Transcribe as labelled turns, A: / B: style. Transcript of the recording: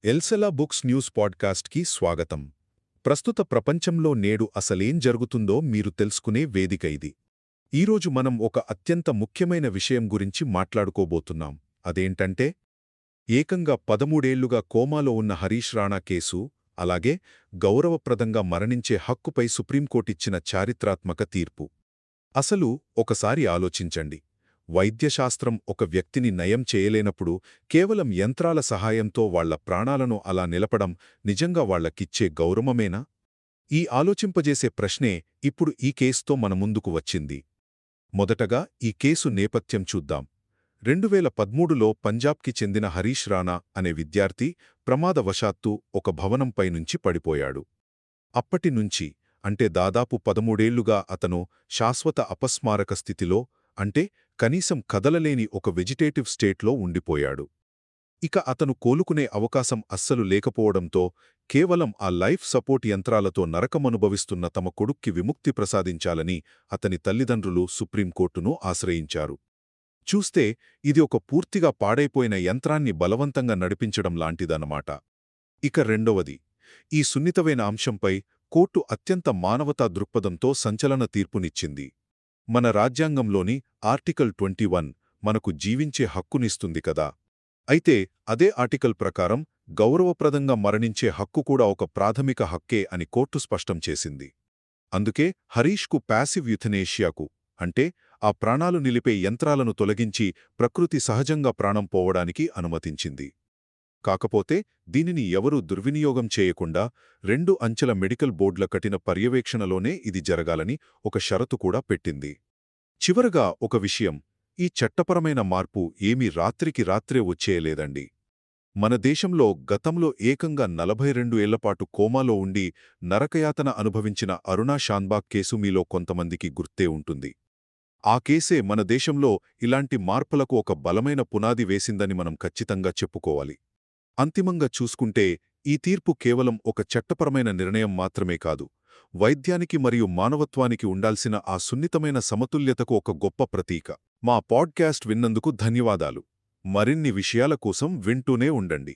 A: ఎల్సెలా books news పాడ్కాస్ట్కి స్వాగతం. ప్రస్తుత ప్రపంచంలో నేడు అసలేం జరుగుతుందో మీరు తెలుసుకునే వేదిక ఇది. ఈరోజు మనం ఒక అత్యంత ముఖ్యమైన విషయం గురించి మాట్లాడుకోబోతున్నాం. అదేంటంటే, ఏకంగా 13 ఏళ్లుగా కోమాలో ఉన్న హరీష్ రాణా కేసు, అలాగే గౌరవప్రదంగా మరణించే హక్కుపై సుప్రీంకోర్టిచ్చిన చారిత్రాత్మక తీర్పు. అసలు ఒకసారి ఆలోచించండి. వైద్యశాస్త్రం ఒక వ్యక్తిని నయం చేయలేనప్పుడు కేవలం యంత్రాల సహాయంతో వాళ్ల ప్రాణాలను అలా నిలపడం నిజంగా వాళ్లకిచ్చే గౌరవమేనా? ఈ ఆలోచింపజేసే ప్రశ్నే ఇప్పుడు ఈ కేసుతో మన ముందుకు వచ్చింది. మొదటగా ఈ కేసు నేపథ్యం చూద్దాం. 2013లో పంజాబ్కి చెందిన హరీష్ రాణా అనే విద్యార్థి ప్రమాదవశాత్తు ఒక భవనంపై నుంచి పడిపోయాడు. అప్పటినుంచి అంటే దాదాపు 13 ఏళ్లుగా అతను శాశ్వత అపస్మారక స్థితిలో, అంటే కనీసం కదలలేని ఒక వెజిటేటివ్ స్టేట్లో ఉండిపోయాడు. ఇక అతను కోలుకునే అవకాశం అస్సలు లేకపోవడంతో కేవలం ఆ లైఫ్ సపోర్ట్ యంత్రాలతో నరకమనుభవిస్తున్న తమ కొడుక్కి విముక్తి ప్రసాదించాలని అతని తల్లిదండ్రులు సుప్రీంకోర్టును ఆశ్రయించారు. చూస్తే ఇది ఒక పూర్తిగా పాడైపోయిన యంత్రాన్ని బలవంతంగా నడిపించడం లాంటిదన్నమాట. ఇక రెండవది, ఈ సున్నితమైన అంశంపై కోర్టు అత్యంత మానవతా దృక్పథంతో సంచలన తీర్పునిచ్చింది. మన రాజ్యాంగంలోని ఆర్టికల్ 21 మనకు జీవించే హక్కునిస్తుంది కదా. అయితే అదే ఆర్టికల్ ప్రకారం గౌరవప్రదంగా మరణించే హక్కు కూడా ఒక ప్రాథమిక హక్కే అని కోర్టు స్పష్టం చేసింది. అందుకే హరీష్కు ప్యాసివ్ యుథనేషియాకు, అంటే ఆ ప్రాణాలు నిలిపే యంత్రాలను తొలగించి ప్రకృతి సహజంగా ప్రాణం పోవడానికి అనుమతించింది. కాకపోతే దీనిని ఎవరూ దుర్వినియోగం చేయకుండా 2 అంచెల మెడికల్ బోర్డుల కఠిన పర్యవేక్షణలోనే ఇది జరగాలని ఒక షరతు కూడా పెట్టింది. చివరగా ఒక విషయం, ఈ చట్టపరమైన మార్పు ఏమీ రాత్రికి రాత్రే వచ్చేయలేదండి. మన దేశంలో గతంలో ఏకంగా 42 ఏళ్లపాటు కోమాలో ఉండి నరకయాతన అనుభవించిన అరుణా షాన్బాగ్ కేసు మీలో కొంతమందికి గుర్తే ఉంటుంది. ఆ కేసే మన దేశంలో ఇలాంటి మార్పులకు ఒక బలమైన పునాది వేసిందని మనం ఖచ్చితంగా చెప్పుకోవాలి. అంతిమంగా చూసుకుంటే ఈ తీర్పు కేవలం ఒక చట్టపరమైన నిర్ణయం మాత్రమే కాదు, వైద్యానికి మరియు మానవత్వానికి ఉండాల్సిన ఆ సున్నితమైన సమతుల్యతకు ఒక గొప్ప ప్రతీక. మా పాడ్కాస్ట్ విన్నందుకు ధన్యవాదాలు. మరిన్ని విషయాల కోసం వింటూనే ఉండండి.